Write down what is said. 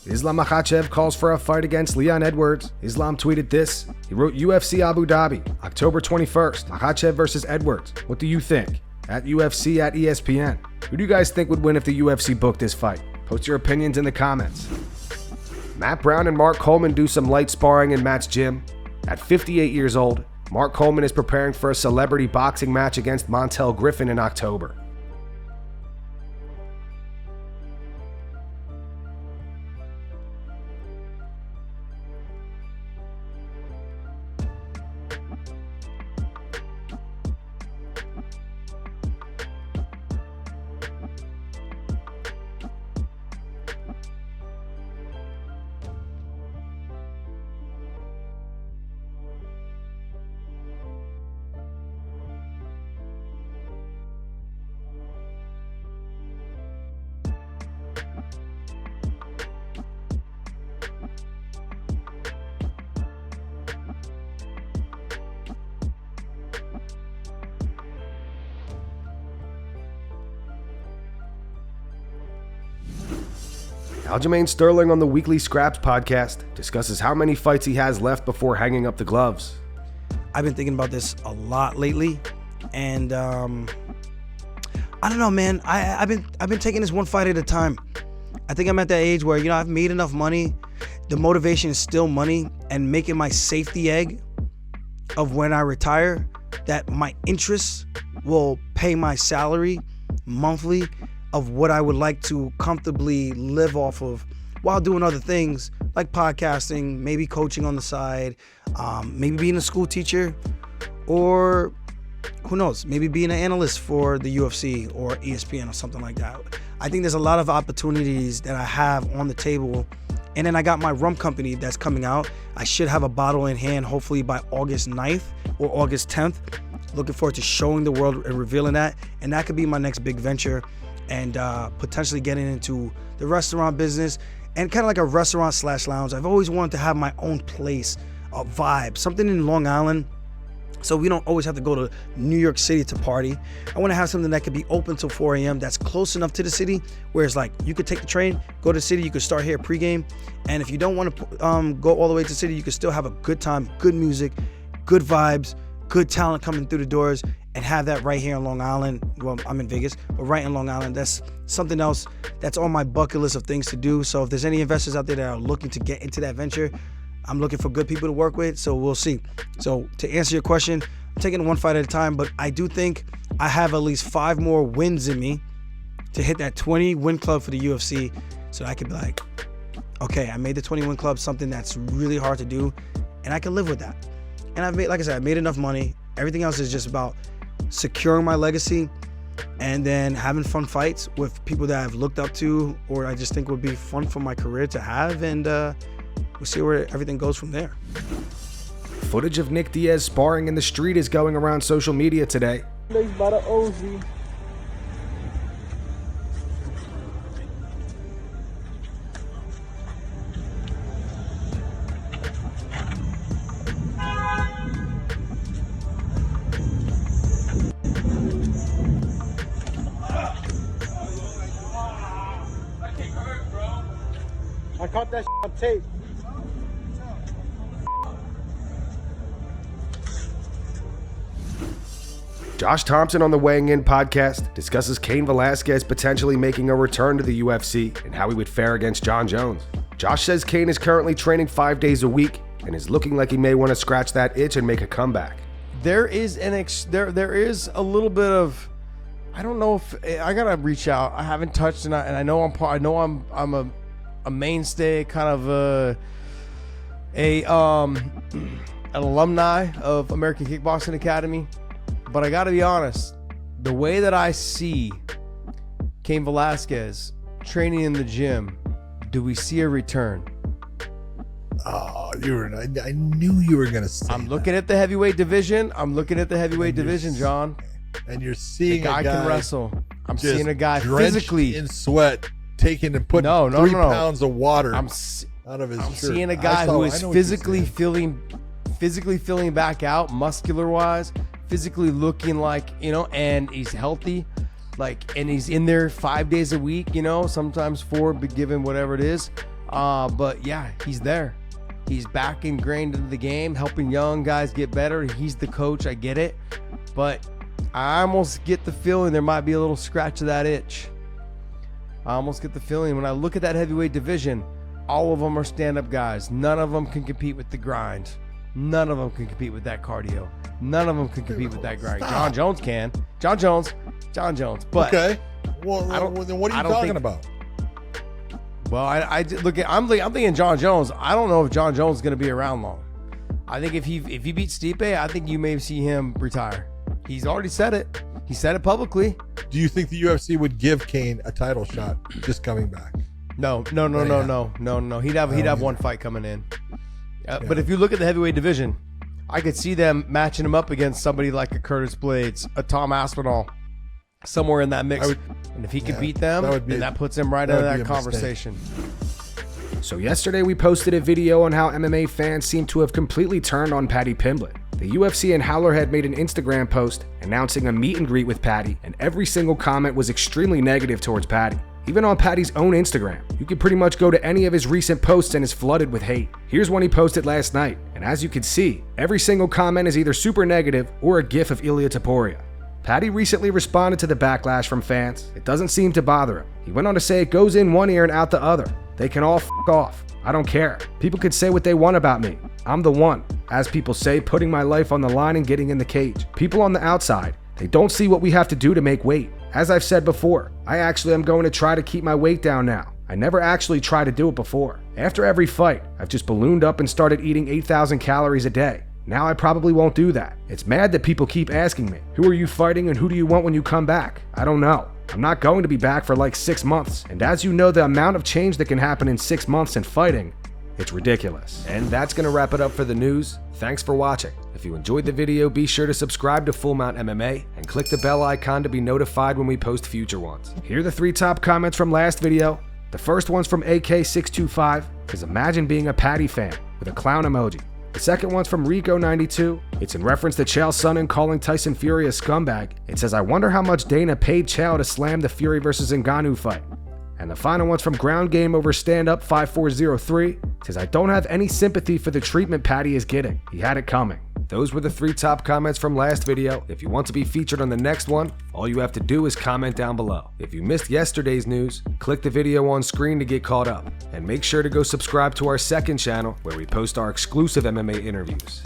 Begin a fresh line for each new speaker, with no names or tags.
Islam Makhachev calls for a fight against Leon Edwards. Islam tweeted this. He wrote UFC Abu Dhabi, October 21st, Makhachev versus Edwards. What do you think? At UFC at ESPN. Who do you guys think would win if the UFC booked this fight? Post your opinions in the comments. Matt Brown and Mark Coleman do some light sparring in Matt's gym. At 58 years old, Mark Coleman is preparing for a celebrity boxing match against Montel Griffin in October. Aljamain Sterling on the Weekly Scraps podcast discusses how many fights he has left before hanging up the gloves.
I've been thinking about this a lot lately, and I don't know, man. I've been taking this one fight at a time. I think I'm at that age where, I've made enough money. The motivation is still money and making my safety egg of when I retire, that my interests will pay my salary monthly of what I would like to comfortably live off of while doing other things like podcasting, maybe coaching on the side, maybe being a school teacher, or who knows, maybe being an analyst for the UFC or ESPN or something like that. I think there's a lot of opportunities that I have on the table. And then I got my rum company that's coming out. I should have a bottle in hand hopefully by August 9th or August 10th. Looking forward to showing the world and revealing that. And that could be my next big venture, and potentially getting into the restaurant business and kind of like a restaurant / lounge. I've always wanted to have my own place, a vibe, something in Long Island, so we don't always have to go to New York City to party. I want to have something that could be open till 4 a.m. that's close enough to the city, where it's like you could take the train, go to the city, you could start here pregame, and if you don't want to go all the way to the city, you could still have a good time, good music, good vibes, good talent coming through the doors, and have that right here in Long Island. Well, I'm in Vegas, but right in Long Island. That's something else that's on my bucket list of things to do. So if there's any investors out there that are looking to get into that venture, I'm looking for good people to work with, so we'll see. So to answer your question, I'm taking one fight at a time, but I do think I have at least 5 more wins in me to hit that 20 win club for the UFC, so I could be like, okay, I made the 20 win club something that's really hard to do, and I can live with that. And I've made, like I said, I made enough money. Everything else is just about securing my legacy and then having fun fights with people that I've looked up to or I just think would be fun for my career to have, and we'll see where everything goes from there.
Footage of Nick Diaz sparring in the street is going around social media today.
By the OZ. I caught that on tape.
Josh Thomson on the Weighing In podcast discusses Cain Velasquez potentially making a return to the UFC and how he would fare against Jon Jones. Josh says Cain is currently training 5 days a week and is looking like he may want to scratch that itch and make a comeback.
There is there is a little bit of, I don't know if I gotta reach out. I haven't touched, and I know I'm a mainstay, kind of an alumni of American Kickboxing Academy. But I gotta be honest, the way that I see Cain Velasquez training in the gym, do we see a return?
Oh, I knew you were gonna say
I'm looking at the heavyweight division. John.
And you're seeing
a guy can wrestle. I'm seeing a guy
drenched
physically
in sweat, taking and putting 3 pounds of water out of his shirt.
I'm seeing a guy who is physically feeling back out, muscular wise, physically looking like, and he's healthy, and he's in there 5 days a week, sometimes 4, but given whatever it is. But yeah, he's there. He's back ingrained into the game, helping young guys get better. He's the coach. I get it. But I almost get the feeling there might be a little scratch of that itch. I almost get the feeling when I look at that heavyweight division, all of them are stand-up guys. None of them can compete with the grind. None of them can compete with that cardio. None of them can compete with that grind. John Jones can. John Jones. But
okay. Well, then what are you talking about?
Well, I look at. I'm thinking John Jones. I don't know if John Jones is going to be around long. I think if he beats Stipe, I think you may see him retire. He's already said it. He said it publicly.
Do you think the UFC would give Cain a title shot just coming back?
No. He'd have one fight coming in. But if you look at the heavyweight division, I could see them matching him up against somebody like a Curtis Blades, a Tom Aspinall, somewhere in that mix. And if he could beat them, then that puts him right into that conversation.
So yesterday we posted a video on how MMA fans seem to have completely turned on Paddy Pimblett. The UFC and Howlerhead made an Instagram post announcing a meet and greet with Paddy, and every single comment was extremely negative towards Paddy. Even on Paddy's own Instagram, you can pretty much go to any of his recent posts and is flooded with hate. Here's one he posted last night, and as you can see, every single comment is either super negative or a gif of Ilia Topuria. Paddy recently responded to the backlash from fans. It doesn't seem to bother him. He went on to say it goes in one ear and out the other. They can all f*** off. I don't care. People can say what they want about me. I'm the one, as people say, putting my life on the line and getting in the cage. People on the outside, they don't see what we have to do to make weight. As I've said before, I actually am going to try to keep my weight down now. I never actually tried to do it before. After every fight, I've just ballooned up and started eating 8,000 calories a day. Now I probably won't do that. It's mad that people keep asking me, who are you fighting and who do you want when you come back? I don't know. I'm not going to be back for like 6 months. And as you know, the amount of change that can happen in 6 months in fighting, it's ridiculous. And that's going to wrap it up for the news. Thanks for watching. If you enjoyed the video, be sure to subscribe to Full Mount MMA and click the bell icon to be notified when we post future ones. Here are the 3 top comments from last video. The first one's from AK625, because imagine being a Paddy fan with a clown emoji. The second one's from Rico92. It's in reference to Chael Sonnen calling Tyson Fury a scumbag. It says, I wonder how much Dana paid Chael to slam the Fury versus Ngannou fight. And the final one's from Ground Game over Stand Up 5403. It says, I don't have any sympathy for the treatment Paddy is getting. He had it coming. Those were the 3 top comments from last video. If you want to be featured on the next one, all you have to do is comment down below. If you missed yesterday's news, click the video on screen to get caught up. And make sure to go subscribe to our second channel where we post our exclusive MMA interviews.